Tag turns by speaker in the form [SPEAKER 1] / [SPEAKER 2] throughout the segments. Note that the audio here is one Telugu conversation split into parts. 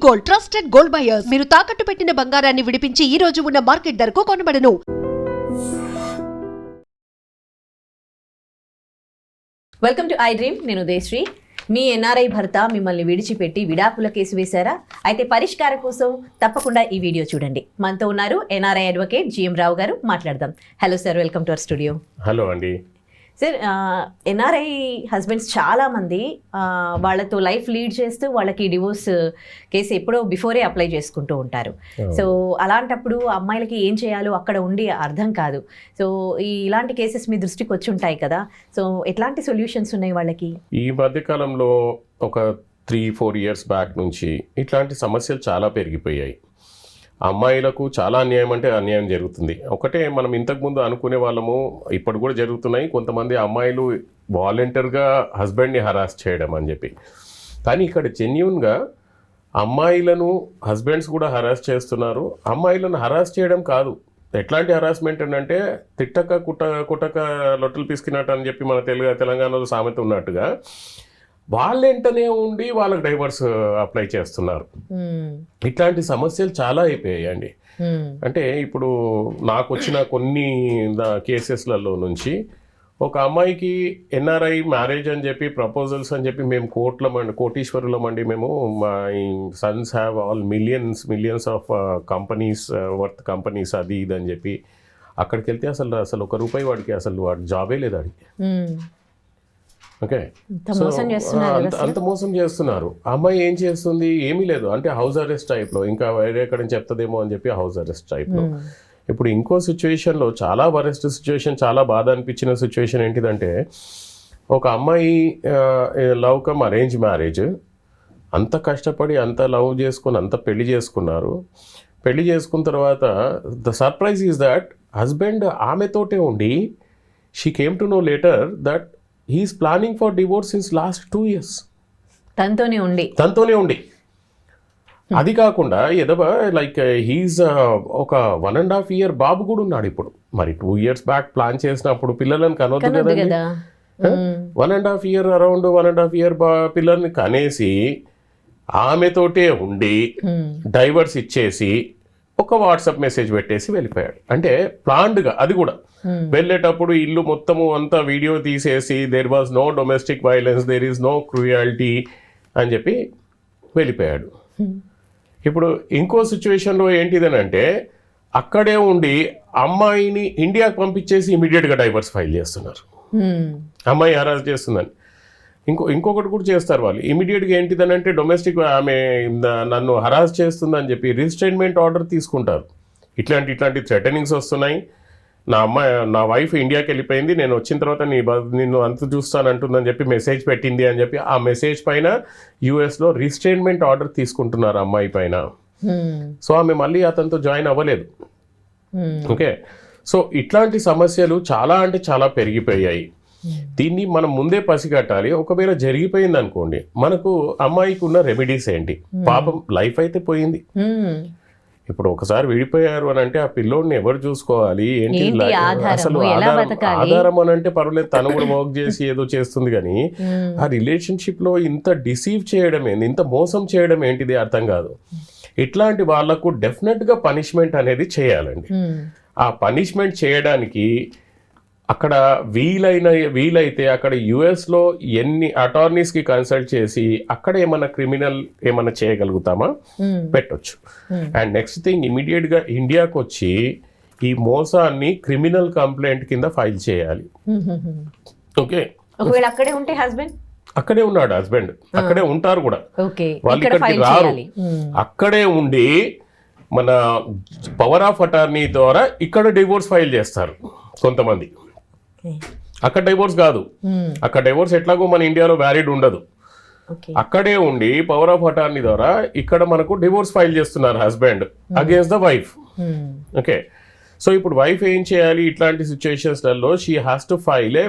[SPEAKER 1] Gold, trusted gold buyers. మీరు తాకట్టు పెట్టిన బంగారాన్ని విడిపించి ఈ రోజు ఉన్న మార్కెట్ ధరకు కొనబడను.
[SPEAKER 2] Welcome to I dream. నేను ఉదయశ్రీ. మీ ఎన్ఆర్ఐ భర్త మిమ్మల్ని విడిచిపెట్టి విడాకుల కేసు వేశారా? అయితే పరిష్కారం కోసం తప్పకుండా ఈ వీడియో చూడండి. మనతో ఉన్నారు ఎన్ఆర్ఐ అడ్వకేట్ జిఎం రావు గారు. మాట్లాడదాం. Hello sir, welcome to our studio.
[SPEAKER 3] Hello అండి.
[SPEAKER 2] సార్, ఎన్ఆర్ఐ హస్బెండ్స్ చాలామంది వాళ్ళతో లైఫ్ లీడ్ చేస్తూ వాళ్ళకి డివోర్స్ కేసు ఎప్పుడో బిఫోరే అప్లై చేసుకుంటూ ఉంటారు. సో అలాంటప్పుడు అమ్మాయిలకి ఏం చేయాలో అక్కడ ఉండి అర్థం కాదు. సో ఇలాంటి కేసెస్ మీ దృష్టికి వచ్చి ఉంటాయి కదా. సో ఎట్లాంటి సొల్యూషన్స్ ఉన్నాయి వాళ్ళకి?
[SPEAKER 3] ఈ మధ్యకాలంలో ఒక 3-4 years బ్యాక్ నుంచి ఇట్లాంటి సమస్యలు చాలా పెరిగిపోయాయి. అమ్మాయిలకు చాలా అన్యాయం అంటే అన్యాయం జరుగుతుంది. ఒకటే మనం ఇంతకుముందు అనుకునే వాళ్ళము, ఇప్పుడు కూడా జరుగుతున్నాయి. కొంతమంది అమ్మాయిలు వాలంటీర్గా హస్బెండ్ని హరాస్ చేయడం అని చెప్పి. కానీ ఇక్కడ జెన్యూన్గా అమ్మాయిలను హస్బెండ్స్ కూడా హరాస్ చేస్తున్నారు. అమ్మాయిలను హరాస్ చేయడం కాదు, ఎట్లాంటి హరాస్మెంట్ అంటే తిట్టక కుట్టక లొట్టలు పిసికినట్టు అని చెప్పి మన తెలంగాణలో సామెత ఉన్నట్టుగా వాళ్ళెంటనే ఉండి వాళ్ళకి డైవర్స్ అప్లై చేస్తున్నారు. ఇట్లాంటి సమస్యలు చాలా అయిపోయాయండి. అంటే ఇప్పుడు నాకు వచ్చిన కొన్ని కేసెస్లలో నుంచి ఒక అమ్మాయికి ఎన్ఆర్ఐ మ్యారేజ్ అని చెప్పి ప్రపోజల్స్ అని చెప్పి మేము కోటీశ్వరులమండి, మేము my Sons have all millions of companies worth companies అది ఇది అని చెప్పి అక్కడికి వెళ్తే అసలు ₹1 వాడికి వాడి జాబే లేదు అడిగి. ఓకే, అంత మోసం చేస్తున్నారు. అమ్మాయి ఏం చేస్తుంది? ఏమీ లేదు, అంటే హౌస్ అరెస్ట్ టైప్లో, ఇంకా వేరే ఎక్కడ చెప్తుందేమో అని చెప్పి హౌస్ అరెస్ట్ టైప్లో. ఇప్పుడు ఇంకో సిచ్యువేషన్లో చాలా వరెస్ట్ సిచ్యువేషన్, చాలా బాధ అనిపించిన సిచ్యువేషన్ ఏంటిదంటే, ఒక అమ్మాయి లవ్ కమ్ అరేంజ్ మ్యారేజ్, అంత కష్టపడి అంత లవ్ చేసుకుని అంత పెళ్లి చేసుకున్నారు. పెళ్లి చేసుకున్న తర్వాత the surprise is that husband ఆమెతోటే ఉండి, she came to know later that he is planning for divorce since last 2 years.
[SPEAKER 2] తనతోనే ఉండి అది కాకుండా ఏదో లైక్ హీఈస్ ఒక 1.5 year బాబు కూడా ఉన్నాడు ఇప్పుడు. మరి 2 years బ్యాక్ ప్లాన్ చేసినప్పుడు పిల్లలను కనొద్దు కదా. 1.5 year అరౌండ్ 1.5 year పిల్లల్ని కనేసి ఆమెతోటే ఉండి డైవర్స్ ఇచ్చేసి ఒక వాట్సాప్ మెసేజ్ పెట్టేసి వెళ్ళిపోయాడు. అంటే ప్లాన్డ్గా, అది కూడా వెళ్ళేటప్పుడు ఇల్లు మొత్తము అంతా వీడియో తీసేసి there was no domestic violence, there is no cruelty అని చెప్పి వెళ్ళిపోయాడు. ఇప్పుడు ఇంకో సిచ్యువేషన్లో ఏంటిదని అంటే, అక్కడే ఉండి అమ్మాయిని ఇండియాకి పంపించేసి ఇమీడియట్గా డైవర్స్ ఫైల్ చేస్తున్నారు. అమ్మాయి హరాస్ చేస్తుందని. ఇంకొకటి కూడా చేస్తారు వాళ్ళు. ఇమీడియట్గా ఏంటిదని అంటే, డొమెస్టిక్ ఆమె నన్ను హరాస్ చేస్తుందని చెప్పి రిస్ట్రైన్మెంట్ ఆర్డర్ తీసుకుంటారు. ఇట్లాంటి థ్రెటనింగ్స్ వస్తున్నాయి. నా వైఫ్ ఇండియాకి వెళ్ళిపోయింది, నేను వచ్చిన తర్వాత నిన్ను అంత చూస్తానంటుందని చెప్పి మెసేజ్ పెట్టింది అని చెప్పి ఆ మెసేజ్ పైన యుఎస్లో రిస్ట్రైన్మెంట్ ఆర్డర్ తీసుకుంటున్నారు అమ్మాయి పైన. సో ఆమె మళ్ళీ అతనితో జాయిన్ అవ్వలేదు. ఓకే, సో ఇట్లాంటి సమస్యలు చాలా అంటే చాలా పెరిగిపోయాయి. దీన్ని మనం ముందే పసిగట్టాలి. ఒకవేళ జరిగిపోయింది అనుకోండి, మనకు అమ్మాయికి ఉన్న రెమెడీస్ ఏంటి? పాపం లైఫ్ అయితే పోయింది. ఇప్పుడు ఒకసారి విడిపోయారు అని అంటే ఆ పిల్లోడిని ఎవరు చూసుకోవాలి? ఏంటి అసలు ఆధారం అని అంటే పర్వాలేదు, తను కూడా వర్క్ చేసి ఏదో చేస్తుంది. కానీ ఆ రిలేషన్షిప్ లో ఇంత డిసీవ్ చేయడం ఏంటి, ఇంత మోసం చేయడం ఏంటిది అర్థం కాదు. ఇట్లాంటి వాళ్లకు డెఫినెట్ గా పనిష్మెంట్ అనేది చేయాలండి. ఆ పనిష్మెంట్ చేయడానికి అక్కడ వీలైతే అక్కడ యుఎస్లో ఎన్ని అటార్నీస్కి కన్సల్ట్ చేసి అక్కడ ఏమన్నా క్రిమినల్ ఏమన్నా చేయగలుగుతామా పెట్టొచ్చు. అండ్ నెక్స్ట్ థింగ్, ఇమీడియట్గా ఇండియాకి వచ్చి ఈ మోసాన్ని క్రిమినల్ కంప్లైంట్ కింద ఫైల్ చేయాలి. ఓకే, ఒకవేళ అక్కడే ఉంటే హస్బెండ్
[SPEAKER 3] అక్కడే ఉన్నాడు, హస్బెండ్ అక్కడే ఉంటారు కూడా, వాళ్ళు ఇక్కడికి రారు. అక్కడే ఉండి మన పవర్ ఆఫ్ అటార్నీ ద్వారా ఇక్కడ డివోర్స్ ఫైల్ చేస్తారు కొంతమంది. అక్కడ డైవోర్స్ కాదు, అక్కడ డైవోర్స్ ఎట్లాగో మన ఇండియాలో వ్యాలిడ్ ఉండదు. అక్కడే ఉండి పవర్ ఆఫ్ అటార్నీ ద్వారా ఇక్కడ మనకు డివోర్స్ ఫైల్ చేస్తున్నారు husband against the wife. Okay, so ఇప్పుడు వైఫ్ ఏం చేయాలి ఇట్లాంటి సిచ్యువేషన్స్లలో? She has to file a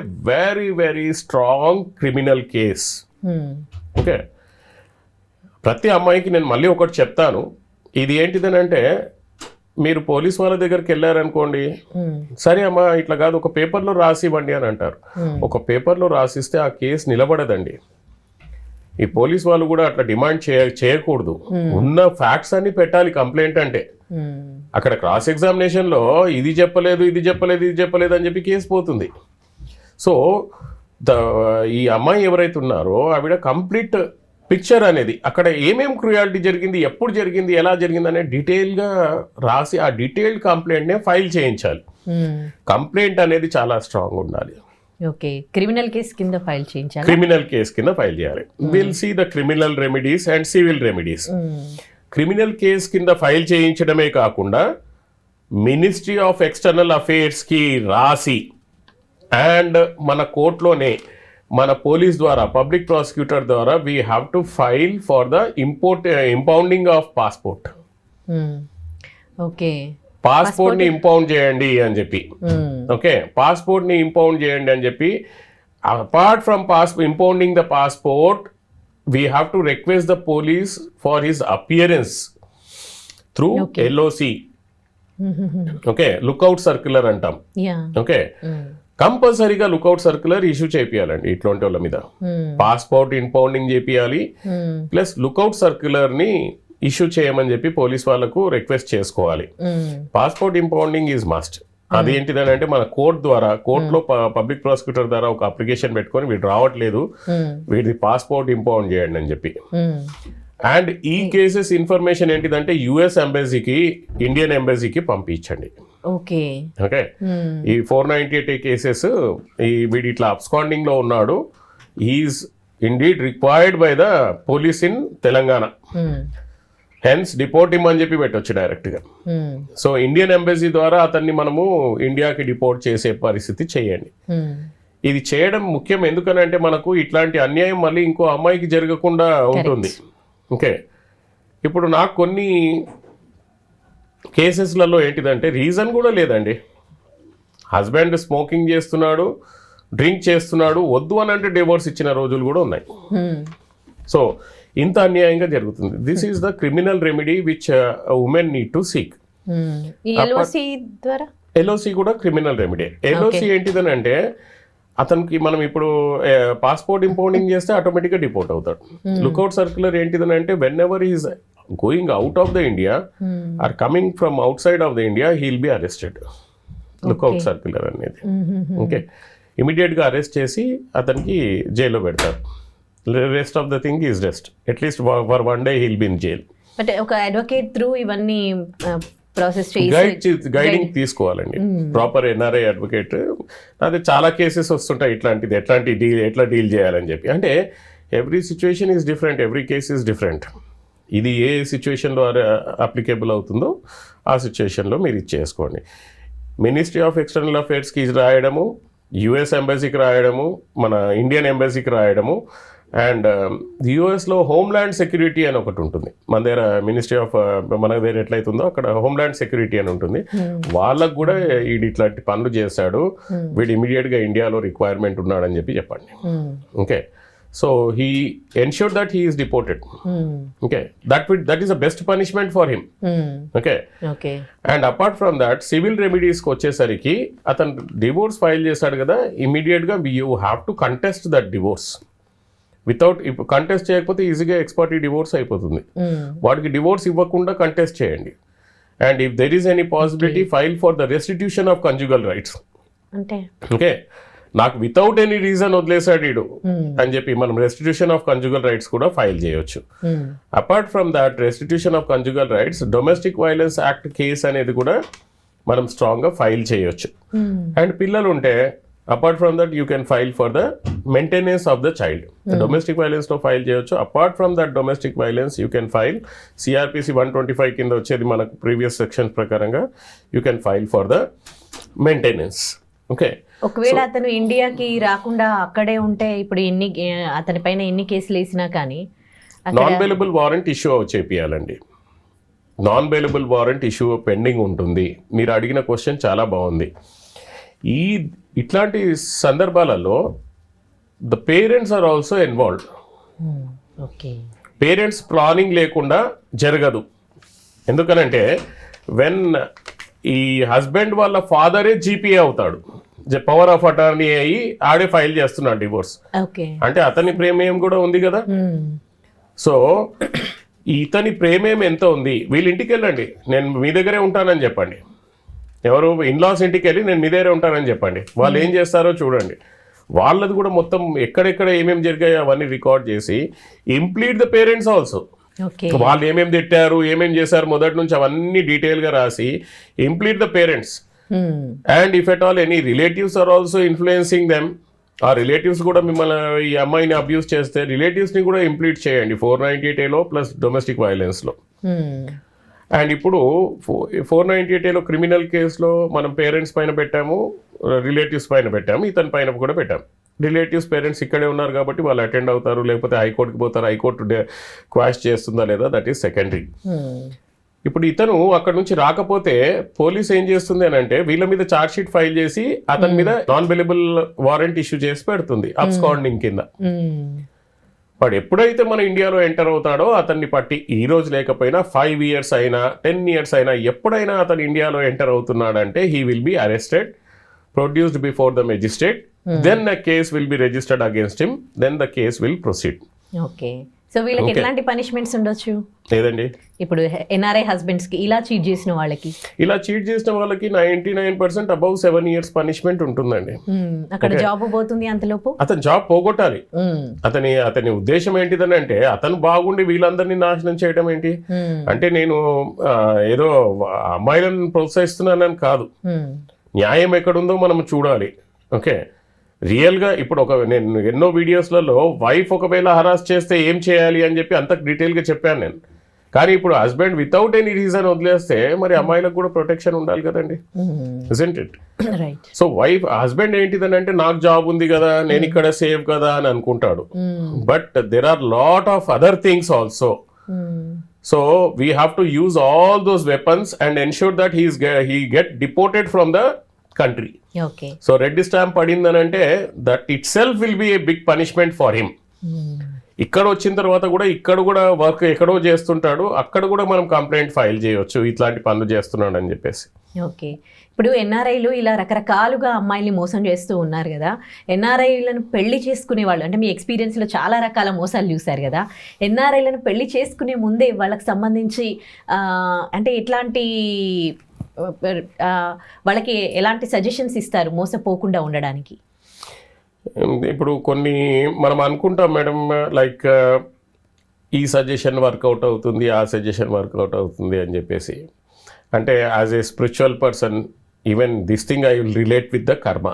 [SPEAKER 3] very strong criminal case. Okay, ప్రతి అమ్మాయికి నేను మళ్ళీ ఒకటి చెప్తాను, ఇది ఏంటిదని అంటే, మీరు పోలీస్ వాళ్ళ దగ్గరికి వెళ్ళారనుకోండి, సరే అమ్మా ఇట్లా కాదు ఒక పేపర్లో రాసి ఇవ్వండి అని అంటారు. ఒక పేపర్లో రాసిస్తే ఆ కేసు నిలబడదండి.
[SPEAKER 2] ఈ పోలీస్ వాళ్ళు కూడా అట్లా డిమాండ్ చేయకూడదు. ఉన్న ఫ్యాక్ట్స్ అన్ని పెట్టాలి కంప్లైంట్ అంటే. అక్కడ క్రాస్ ఎగ్జామినేషన్ లో ఇది చెప్పలేదు అని చెప్పి కేసు పోతుంది. సో ఈ అమ్మాయి ఎవరైతే ఉన్నారో ఆవిడ కంప్లీట్ పిక్చర్ అనేది అక్కడ ఏమేం క్రూయాలిటీ జరిగింది, ఎప్పుడు జరిగింది, ఎలా జరిగింది అనే డీటెయిల్గా రాసి ఆ డీటెయిల్డ్ కంప్లైంట్నే ఫైల్ చేయించాలి. కంప్లైంట్ అనేది చాలా స్ట్రాంగ్ ఉండాలి.
[SPEAKER 4] ఓకే, క్రిమినల్ కేసు కింద ఫైల్ చేయించాలి.
[SPEAKER 2] క్రిమినల్ కేసు కింద ఫైల్ చేయాలి. Will see the criminal remedies and civil remedies. Criminal case కింద ఫైల్ చేయించడమే కాకుండా మినిస్ట్రీ ఆఫ్ ఎక్స్టర్నల్ అఫేర్స్కి రాసి అండ్ మన కోర్టులోనే మన పోలీస్ ద్వారా పబ్లిక్ ప్రాసిక్యూటర్ ద్వారా we have to file for the impounding of passport.
[SPEAKER 4] Okay,
[SPEAKER 2] passport ని ఇంపౌండ్ చేయండి అని చెప్పి. ఓకే, పాస్పోర్ట్ ని ఇంపౌండ్ చేయండి అని చెప్పి. Apart from impounding the passport we have to request the police for his appearance through LOC. Okay, lookout circular అంటాం. ఓకే, కంపల్సరీగా లుక్అవుట్ సర్క్యులర్ ఇష్యూ చేపియాలండి ఇట్లాంటి వాళ్ళ మీద. పాస్పోర్ట్ ఇంపౌండింగ్ చేపియాలి, ప్లస్ లుక్అవుట్ సర్క్యులర్ ని ఇష్యూ చేయమని చెప్పి పోలీస్ వాళ్ళకు రిక్వెస్ట్ చేసుకోవాలి. Passport impounding is must. అది ఏంటిదని అంటే మన కోర్టులో పబ్లిక్ ప్రాసిక్యూటర్ ద్వారా ఒక అప్లికేషన్ పెట్టుకొని వీడు రావట్లేదు, వీడి పాస్పోర్ట్ ఇంపౌండ్ చేయండి అని చెప్పి. అండ్ ఈ కేసెస్ ఇన్ఫర్మేషన్ ఏంటిదంటే US ఎంబసీకి, ఇండియన్ ఎంబసీకి పంపించండి.
[SPEAKER 4] ఓకే,
[SPEAKER 2] ఓకే, ఈ 498 కేసెస్ వీడి ఇట్లా అబ్స్కాండింగ్ లో ఉన్నాడు, he is indeed required by the police in Telangana, hence deport అని చెప్పి పెట్టొచ్చు డైరెక్ట్ గా. సో ఇండియన్ ఎంబసీ ద్వారా అతన్ని మనము ఇండియాకి డిపోర్ట్ చేసే పరిస్థితి చేయండి. ఇది చేయడం ముఖ్యం, ఎందుకనంటే మనకు ఇట్లాంటి అన్యాయం మళ్ళీ ఇంకో అమ్మాయికి జరగకుండా ఉంటుంది. ఓకే, ఇప్పుడు నాకు కొన్ని కేసెస్లలో ఏంటిదంటే రీజన్ కూడా లేదండి. హస్బెండ్ స్మోకింగ్ చేస్తున్నాడు, డ్రింక్ చేస్తున్నాడు, వద్దు అని అంటే డివోర్స్ ఇచ్చిన రోజులు కూడా ఉన్నాయి. సో ఇంత అన్యాయంగా జరుగుతుంది. This is the criminal remedy which women need to seek. LOC కూడా క్రిమినల్ రెమెడీ. LOC ఏంటిదని అంటే అతనికి మనం ఇప్పుడు పాస్పోర్ట్ ఇంపౌండింగ్ చేస్తే ఆటోమేటిక్గా డిపోర్ట్ అవుతాడు. లుక్అవుట్ సర్క్యులర్ ఏంటిదని అంటే whenever is going out of the India or coming from outside of the India he'll be arrested. Lookout circular అనేది. ఓకే, ఇమీడియట్గా అరెస్ట్ చేసి అతనికి జైల్లో పెడతారు. Rest of the thing is rest. At least for 1 day he'll be in jail.
[SPEAKER 4] అంటే ఒక అడ్వకేట్ త్రూ ఇవన్నీ ప్రాసెస్
[SPEAKER 2] గైడింగ్ తీసుకోవాలండి. Proper NRI advocate. అదే చాలా కేసెస్ వస్తుంటాయి ఇట్లాంటిది, ఎట్లా డీల్ చేయాలని చెప్పి. అంటే every situation is different, every case is different. ఇది ఏ సిచ్యువేషన్లో అప్లికేబుల్ అవుతుందో ఆ సిచ్యువేషన్లో మీరు ఇది చేసుకోండి. మినిస్ట్రీ ఆఫ్ ఎక్స్టర్నల్ అఫేర్స్కి రాయడము, US ఎంబసీకి రాయడము, మన ఇండియన్ ఎంబసీకి రాయడము. అండ్ యూఎస్లో హోమ్ల్యాండ్ సెక్యూరిటీ అని ఒకటి ఉంటుంది. మన దగ్గర మినిస్ట్రీ ఆఫ్ మన దగ్గర ఎట్లయితుందో అక్కడ హోమ్ల్యాండ్ సెక్యూరిటీ అని ఉంటుంది. వాళ్ళకు కూడా వీడు ఇట్లాంటి పనులు చేశాడు, వీడు ఇమీడియట్గా ఇండియాలో రిక్వైర్మెంట్ ఉన్నాడని చెప్పి చెప్పండి. Okay, so he ensure that he is deported. Okay, that is the best punishment for him. Okay, and apart from that civil రెమెడీస్కి వచ్చేసరికి అతను డివోర్స్ ఫైల్ చేశాడు కదా, ఇమీడియట్గా you have to contest that divorce. Without contest చేయకపోతే ఈజీగా ఎక్స్పర్టీ డివోర్స్ అయిపోతుంది. వాడికి డివోర్స్ ఇవ్వకుండా కంటెస్ట్ చేయండి. And if there is any possibility file for the restitution of conjugal rights. Okay, నాకు వితౌట్ ఎనీ రీజన్ వదిలేసాడు వీడు అని చెప్పి మనం రెస్టిట్యూషన్ ఆఫ్ కంజుగల్ రైట్స్ కూడా ఫైల్ చేయొచ్చు. Apart from that restitution of conjugal rights, domestic violence act case అనేది కూడా మనం స్ట్రాంగ్గా ఫైల్ చేయొచ్చు. అండ్ పిల్లలు ఉంటే apart from that you can file for the maintenance of the child. Domestic వైలెన్స్లో ఫైల్ చేయొచ్చు. Apart from that domestic violence you can file CRPC 125 కింద వచ్చేది మనకు ప్రీవియస్ సెక్షన్స్ ప్రకారంగా you can file for the maintenance. Okay,
[SPEAKER 4] ఒకవేళ అతను ఇండియాకి రాకుండా అక్కడే ఉంటే ఇప్పుడు అతని పైన ఎన్ని కేసులు వేసినా కానీ
[SPEAKER 2] నాన్ బెయిలబుల్ వారెంట్ ఇష్యూ చేపియాలండి. Non bailable warrant issue pending ఉంటుంది. మీరు అడిగిన క్వశ్చన్ చాలా బాగుంది. ఇట్లాంటి సందర్భాలలో the parents are also involved. Parents planning లేకుండా జరగదు. ఎందుకనంటే వెన్ ఈ హస్బెండ్ వాళ్ళ ఫాదరే GPA అవుతాడు, పవర్ ఆఫ్ అటార్నీ అయ్యి ఆడే ఫైల్ చేస్తున్నాడు డివోర్స్.
[SPEAKER 4] ఓకే.
[SPEAKER 2] అంటే అతని ప్రేమేయం కూడా ఉంది కదా. సో ఇతని ప్రేమేం ఎంత ఉంది, వీళ్ళ ఇంటికి వెళ్ళండి, నేను మీ దగ్గరే ఉంటానని చెప్పండి. ఎవరు ఇన్లాస్ ఇంటికి వెళ్ళి నేను మీ దగ్గరే ఉంటానని చెప్పండి. వాళ్ళు ఏం చేస్తారో చూడండి. వాళ్ళది కూడా మొత్తం ఎక్కడెక్కడ ఏమేమి జరిగాయో అవన్నీ రికార్డ్ చేసి ఇంప్లీట్ ద పేరెంట్స్ ఆల్సో. వాళ్ళు ఏమేమి తిట్టారు, ఏమేమి చేశారు మొదటి నుంచి అవన్నీ డీటెయిల్గా రాసి implead the parents. And if at all any relatives are also influencing them, ఆ రిలేటివ్స్ కూడా మిమ్మల్ని ఈ అమ్మాయిని అబ్యూస్ చేస్తే రిలేటివ్స్ని కూడా ఇంప్లీట్ చేయండి 498A ప్లస్ డొమెస్టిక్ వైలెన్స్లో. అండ్ ఇప్పుడు 498A క్రిమినల్ కేసులో మనం పేరెంట్స్ పైన పెట్టాము, రిలేటివ్స్ పైన పెట్టాము, ఇతని పైన కూడా పెట్టాము. రిలేటివ్స్ పేరెంట్స్ ఇక్కడే ఉన్నారు కాబట్టి వాళ్ళు అటెండ్ అవుతారు, లేకపోతే హైకోర్టుకి పోతారు, హైకోర్టు క్వాష్ చేస్తుందా లేదా దట్ ఈస్ సెకండరీ. ఇప్పుడు ఇతను అక్కడ నుంచి రాకపోతే పోలీస్ ఏం చేస్తుంది అని అంటే వీళ్ళ మీద ఛార్జ్ షీట్ ఫైల్ చేసి అతని మీద నాన్ బెయిలబుల్ వారెంట్ ఇష్యూ చేసి పెడుతుంది అబ్స్కాండింగ్ కింద. వాడు ఎప్పుడైతే మన ఇండియాలో ఎంటర్ అవుతాడో అతన్ని పట్టి ఈ రోజు లేకపోయినా 5 years అయినా 10 years అయినా ఎప్పుడైనా అతను ఇండియాలో ఎంటర్ అవుతున్నాడంటే he will be arrested, produced before the magistrate, then the case will be registered against him, then the case will proceed.
[SPEAKER 4] Okay. So వీళ్ళకి ఎట్లాంటి పనిష్మెంట్స్ ఉండొచ్చు?
[SPEAKER 2] లేదండి,
[SPEAKER 4] ఇప్పుడు ఎన్ఆర్ఐ హస్బెండ్స్ కి ఇలా చీట్ చేసిన వాళ్ళకి
[SPEAKER 2] 99% అబౌవ్ 7 years పనిష్మెంట్ ఉంటుందండి.
[SPEAKER 4] అక్కడ జాబ్ పోతుంది అంతలోపు
[SPEAKER 2] అతను జాబ్ పోగొట్టాలి. అతని ఉద్దేశం ఏంటిదని అంటే అతను బాగుండి వీళ్ళందరినీ నాశనం చేయడం ఏంటి అంటే నేను ఏదో అమ్మాయిలను ప్రోత్సహిస్తున్నానని కాదు, న్యాయం ఎక్కడుందో మనం చూడాలి. ఓకే, రియల్గా ఇప్పుడు నేను ఎన్నో వీడియోస్లలో వైఫ్ ఒకవేళ హరాస్ చేస్తే ఏం చేయాలి అని చెప్పి అంత డీటెయిల్గా చెప్పాను నేను. కానీ ఇప్పుడు హస్బెండ్ వితౌట్ ఎనీ రీజన్ వదిలేస్తే మరి అమ్మాయిలకు కూడా ప్రొటెక్షన్ ఉండాలి కదండి, ఇజంట్ ఇట్? సో హస్బెండ్ ఏంటిదని అంటే నాకు జాబ్ ఉంది కదా, నేను ఇక్కడ సేఫ్ కదా అని అనుకుంటాడు. But there are lot of other things also. So we have to use all those weapons and ensure that he get deported from the country. So red stamp పడిందని అంటే that itself will be a big punishment for him. ఇక్కడ వచ్చిన తర్వాత కూడా ఇక్కడ కూడా వర్క్ ఎక్కడో చేస్తుంటాడు, అక్కడ కూడా మనం కంప్లైంట్ ఫైల్ చేయొచ్చు ఇట్లాంటి పనులు చేస్తున్నాడు అని చెప్పేసి.
[SPEAKER 4] ఓకే. ఇప్పుడు ఎన్ఆర్ఐలు ఇలా రకరకాలుగా అమ్మాయిల్ని మోసం చేస్తూ ఉన్నారు కదా, ఎన్ఆర్ఐలను పెళ్లి చేసుకునే వాళ్ళు అంటే మీ ఎక్స్పీరియన్స్లో చాలా రకాల మోసాలు చూశారు కదా, ఎన్ఆర్ఐలను పెళ్లి చేసుకునే ముందే వాళ్ళకి సంబంధించి అంటే ఎట్లాంటి వాళ్ళకి ఎలాంటి సజెషన్స్ ఇస్తారు మోసపోకుండా ఉండడానికి?
[SPEAKER 2] ఇప్పుడు కొన్ని మనం అనుకుంటాం మేడం, లైక్ ఈ సజెషన్ వర్కౌట్ అవుతుంది, ఆ సజెషన్ వర్కౌట్ అవుతుంది అని చెప్పేసి. అంటే as a spiritual person even this thing I will relate with the కర్మ.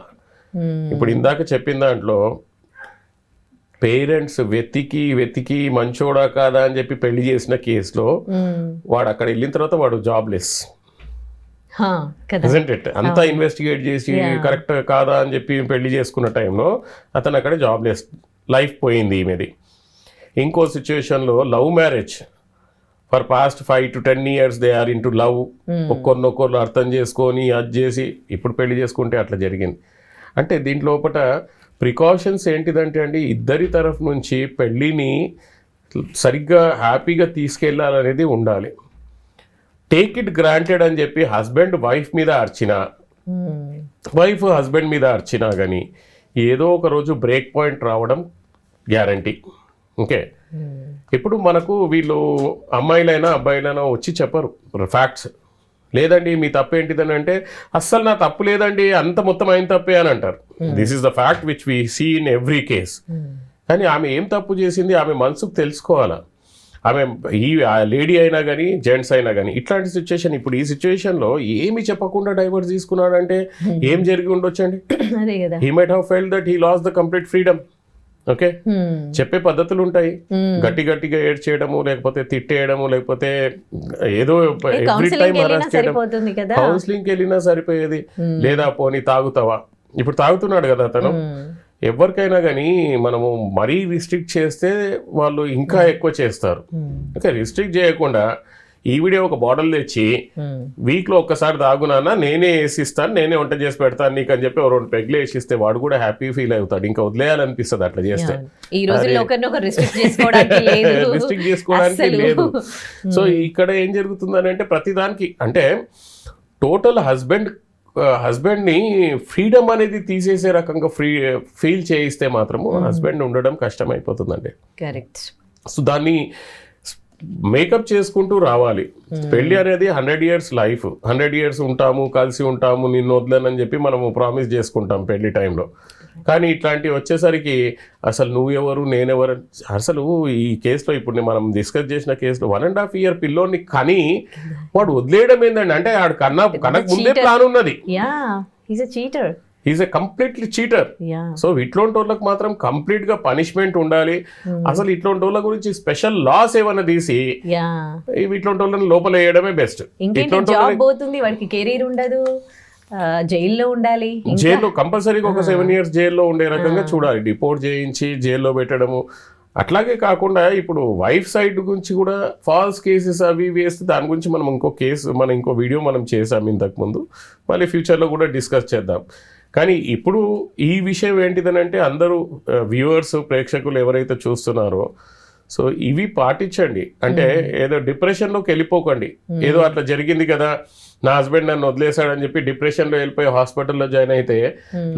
[SPEAKER 2] ఇప్పుడు ఇందాక చెప్పిన దాంట్లో పేరెంట్స్ వెతికి మంచోడా కాదా అని చెప్పి పెళ్లి చేసిన కేసులో వాడు అక్కడ వెళ్ళిన తర్వాత వాడు జాబ్లెస్, అంతా ఇన్వెస్టిగేట్ చేసి కరెక్ట్ కాదా అని చెప్పి పెళ్లి చేసుకున్న టైంలో అతను అక్కడ జాబ్లెస్, లైఫ్ పోయింది ఈమెది. ఇంకో సిచ్యువేషన్లో love marriage for past 5 to 10 years they are into love, ఒక్కొక్కరు అర్థం చేసుకొని అది చేసి ఇప్పుడు పెళ్లి చేసుకుంటే అట్లా జరిగింది. అంటే దీంట్లోపట ప్రికాషన్స్ ఏంటిదంటే అండి ఇద్దరి తరఫు నుంచి పెళ్ళిని సరిగ్గా హ్యాపీగా తీసుకెళ్ళాలనేది ఉండాలి. టేక్ ఇట్ గ్రాంటెడ్ అని చెప్పి హస్బెండ్ వైఫ్ మీద అర్చినా, వైఫ్ హస్బెండ్ మీద అర్చినా కానీ ఏదో ఒక రోజు బ్రేక్ పాయింట్ రావడం గ్యారంటీ. ఓకే, ఇప్పుడు మనకు వీళ్ళు అమ్మాయిలైనా అబ్బాయిలైనా వచ్చి చెప్పరు ఫ్యాక్ట్స్. లేదండి మీ తప్పు ఏంటిదని అంటే అస్సలు నా తప్పు లేదండి, అంత మొత్తం అయిన తప్పే అని అంటారు. This is the fact which we see in every case. కానీ ఆమె ఏం తప్పు చేసింది ఆమె మనసుకు తెలుసుకోవాలా. ఆమె ఈ లేడీ అయినా కానీ జెంట్స్ అయినా కానీ ఇట్లాంటి సిచ్యువేషన్, ఇప్పుడు ఈ సిచ్యువేషన్లో ఏమి చెప్పకుండా డైవర్స్ తీసుకున్నాడంటే ఏం జరిగి ఉండొచ్చండి? He might have felt that he lost the complete freedom. Okay, చెప్పే పద్ధతులు ఉంటాయి, గట్టిగా ఏడ్ చేయడము, లేకపోతే తిట్టేయడము, లేకపోతే ఏదో ఎవ్రీ టైం అరెస్ట్ చేయడం. కౌన్సిలింగ్కి వెళ్ళినా సరిపోయేది. లేదా పోనీ తాగుతావా, ఇప్పుడు తాగుతున్నాడు కదా అతను. ఎవరికైనా కానీ మనము మరీ రిస్ట్రిక్ట్ చేస్తే వాళ్ళు ఇంకా ఎక్కువ చేస్తారు. ఓకే, రిస్ట్రిక్ట్ చేయకుండా ఈ వీడియో ఒక బాటిల్ తెచ్చి వీక్లో ఒక్కసారి తాగునానా నేనే వేసిస్తాను, నేనే వంట చేసి పెడతాను నీకు అని చెప్పి 2 పెగ్లు వేసిస్తే వాడు కూడా హ్యాపీ ఫీల్ అవుతాడు. ఇంకా వదిలేయాలనిపిస్తుంది అట్లా చేస్తే. రిస్ట్రిక్ట్ చేసుకోవడానికి లేదు. సో ఇక్కడ ఏం జరుగుతుందని అంటే ప్రతిదానికి అంటే టోటల్ హస్బెండ్ హస్బెండ్ని ఫ్రీడమ్ అనేది తీసేసే రకంగా ఫీల్ చేయిస్తే మాత్రము హస్బెండ్ ఉండడం కష్టమైపోతుందండి.
[SPEAKER 4] కరెక్ట్.
[SPEAKER 2] సో దాన్ని మేకప్ చేసుకుంటూ రావాలి. పెళ్లి అనేది 100 years లైఫ్. 100 years ఉంటాము, కలిసి ఉంటాము, నిన్ను వదలనని చెప్పి మనము ప్రామిస్ చేసుకుంటాం పెళ్లి టైంలో. కానీ ఇట్లాంటివి వచ్చేసరికి అసలు నువ్వెవరు నేనెవరు, అసలు ఈ కేసులో ఇప్పుడు మనం డిస్కస్ చేసిన కేసులో 1.5 year పిల్లోని కని వాడు వదిలేయడం ఏంటండి, అంటే ఆడు కనకు ముందే ప్లాన్ ఉన్నది. Is a completely cheater. So ఇట్లాంటి వాళ్ళకి మాత్రం కంప్లీట్ గా పనిష్మెంట్ ఉండాలి. అసలు ఇట్లాంటి వాళ్ళ గురించి స్పెషల్ లాస్ ఏమన్నా తీసి ఇట్లాంటి వాళ్ళని లోపల వేయడమే బెస్ట్.
[SPEAKER 4] జాబ్ పోతుంది, వాడికి కెరీర్ ఉండదు, జైల్లో ఉండాలి,
[SPEAKER 2] జైల్లో కంపల్సరీగా ఒక 7 years జైల్లో ఉండే రకంగా చూడాలి. డిపోర్ట్ చేయించి జైల్లో పెట్టడము. అట్లాగే కాకుండా ఇప్పుడు వైఫ్ సైడ్ గురించి కూడా ఫాల్స్ కేసెస్ అవి వేస్తే దాని గురించి మనం ఇంకో వీడియో మనం చేసాం ఇంతకుముందు, మళ్ళీ ఫ్యూచర్లో కూడా డిస్కస్ చేద్దాం. కానీ ఇప్పుడు ఈ విషయం ఏంటిదనంటే అందరూ వ్యూవర్స్ ప్రేక్షకులు ఎవరైతే చూస్తున్నారో సో ఇవి పాటించండి. అంటే ఏదో డిప్రెషన్లోకి వెళ్ళిపోకండి. ఏదో అట్లా జరిగింది కదా, నా హస్బెండ్ నన్ను వదిలేశాడని చెప్పి డిప్రెషన్లో వెళ్ళిపోయి హాస్పిటల్లో జాయిన్ అయితే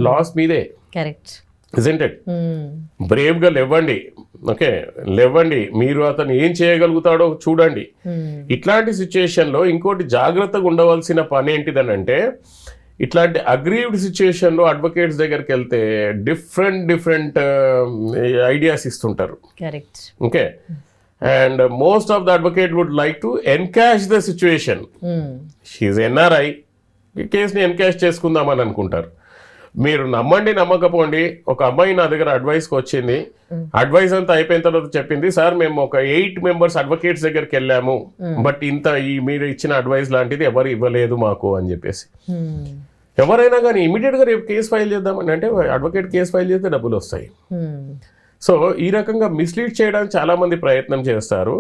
[SPEAKER 2] లాస్ మీదే.
[SPEAKER 4] కరెక్ట్.
[SPEAKER 2] Isn't it? బ్రేవ్గా లేవండి. ఓకే, లేవండి. మీరు అతను ఏం చేయగలుగుతాడో చూడండి. ఇట్లాంటి సిచ్యుయేషన్లో ఇంకోటి జాగ్రత్తగా ఉండవలసిన పని ఏంటిదనంటే, ఇట్లాంటి అగ్రీవ్డ్ సిచ్యుయేషన్లో అడ్వకేట్స్ దగ్గరికి వెళ్తే డిఫరెంట్ ఐడియాస్ ఇస్తుంటారు.
[SPEAKER 4] Correct.
[SPEAKER 2] Okay, and most of the advocate would like to encash the situation. షీఈ్ ఎన్ఆర్ఐ, కేసుని ఎన్కాష్ చేసుకుందామని అనుకుంటారు. మీరు నమ్మండి నమ్మకపోండి, ఒక అమ్మాయి నా దగ్గర అడ్వైస్కి వచ్చింది. అడ్వైస్ అంతా అయిపోయిన తర్వాత చెప్పింది, సార్ మేము ఒక 8 members అడ్వకేట్స్ దగ్గరికి వెళ్ళాము, బట్ మీరు ఇచ్చిన అడ్వైస్ లాంటిది ఎవరు ఇవ్వలేదు మాకు అని చెప్పేసి. ఎవరైనా కానీ ఇమీడియట్గా రేపు కేసు ఫైల్ చేద్దామని అంటే అడ్వకేట్ కేసు ఫైల్ చేస్తే డబ్బులు వస్తాయి. సో ఈ రకంగా మిస్లీడ్ చేయడానికి చాలామంది ప్రయత్నం చేస్తారు.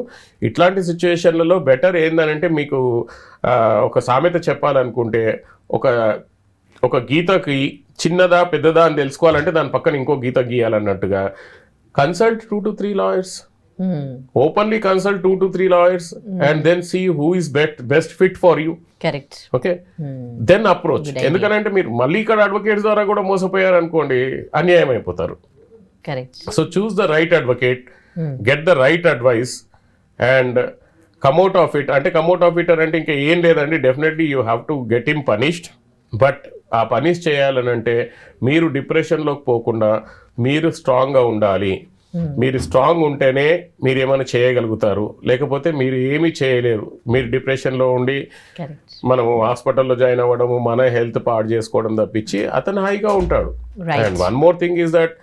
[SPEAKER 2] ఇట్లాంటి సిచ్యువేషన్లలో బెటర్ ఏందనంటే, మీకు ఒక సామెత చెప్పాలనుకుంటే, ఒక గీతకి చిన్నదా పెద్దదా అని తెలుసుకోవాలంటే దాని పక్కన ఇంకో గీత గీయాలన్నట్టుగా consult 2 to 3 lawyers. Openly consult 2 to 3 lawyers and then see who is best fit for you.
[SPEAKER 4] Correct.
[SPEAKER 2] Okay, then approach. ఎందుకనంటే మీరు మళ్ళీ ఇక్కడ అడ్వకేట్స్ ద్వారా కూడా మోసపోయారు అనుకోండి, అన్యాయం అయిపోతారు.
[SPEAKER 4] Correct.
[SPEAKER 2] So choose the right advocate, get the right advice and come out of it. అంటే కమ్అట్ ఆఫ్ ఇట్ అంటే ఇంకా ఏం లేదండి, definitely you have to get him punished. But ఆ పనిష్ చేయాలనంటే మీరు డిప్రెషన్లోకి పోకుండా మీరు స్ట్రాంగ్గా ఉండాలి. మీరు స్ట్రాంగ్ ఉంటేనే మీరు ఏమైనా చేయగలుగుతారు, లేకపోతే మీరు ఏమీ చేయలేరు. మీరు డిప్రెషన్లో ఉండి మనము హాస్పిటల్లో జాయిన్ అవ్వడము, మన హెల్త్ పాడు చేసుకోవడం తప్పించి అతను హాయిగా ఉంటాడు. And one more thing is that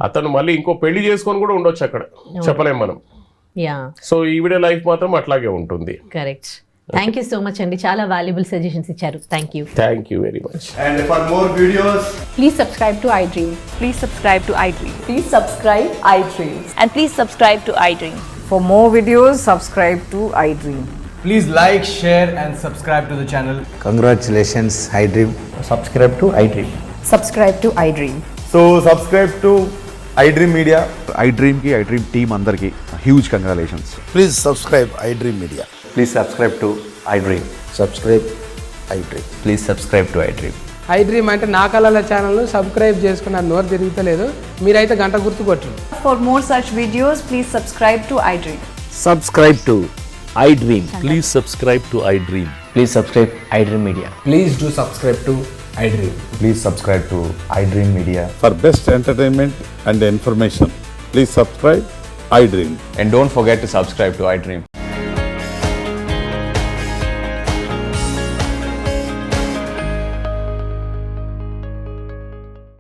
[SPEAKER 2] అతను మళ్ళీ ఇంకో పెళ్లి చేసుకొని కూడా ఉండొచ్చు అక్కడ, చెప్పలేం మనం. సో ఈవిడ లైఫ్ మాత్రం అట్లాగే ఉంటుంది.
[SPEAKER 4] Correct. Thank you so much అండి, చాలా వాల్యుబుల్ సజెషన్స్ ఇచ్చారు. Thank you very much.
[SPEAKER 5] And for more videos,
[SPEAKER 6] please subscribe to iDream.
[SPEAKER 7] Please subscribe to iDream.
[SPEAKER 6] Please subscribe iDream.
[SPEAKER 7] And please subscribe to iDream.
[SPEAKER 6] For more videos, subscribe to iDream.
[SPEAKER 5] please like, share and subscribe to the channel.
[SPEAKER 8] Congratulations, iDream.
[SPEAKER 5] Subscribe to iDream.
[SPEAKER 6] Subscribe to iDream.
[SPEAKER 5] So subscribe to iDream Media.
[SPEAKER 9] iDream ki iDream team andarki huge congratulations.
[SPEAKER 8] Please subscribe iDream Media.
[SPEAKER 10] Please subscribe to iDream.
[SPEAKER 8] Subscribe iDream.
[SPEAKER 10] Please subscribe to iDream.
[SPEAKER 11] iDream అంటే నా కళల ఛానల్ను సబ్స్క్రైబ్ చేసుకున్న నోరు తిరుగుతలేదు, మీరైతే గంట గుర్తు కొట్టండి.
[SPEAKER 6] For more such videos, please subscribe to iDream.
[SPEAKER 8] Subscribe to iDream.
[SPEAKER 9] Please subscribe to iDream.
[SPEAKER 10] Please subscribe iDream Media.
[SPEAKER 5] Please do subscribe to iDream.
[SPEAKER 10] Please subscribe to iDream Media.
[SPEAKER 9] For best entertainment and information, please subscribe iDream.
[SPEAKER 10] And don't forget to subscribe to iDream.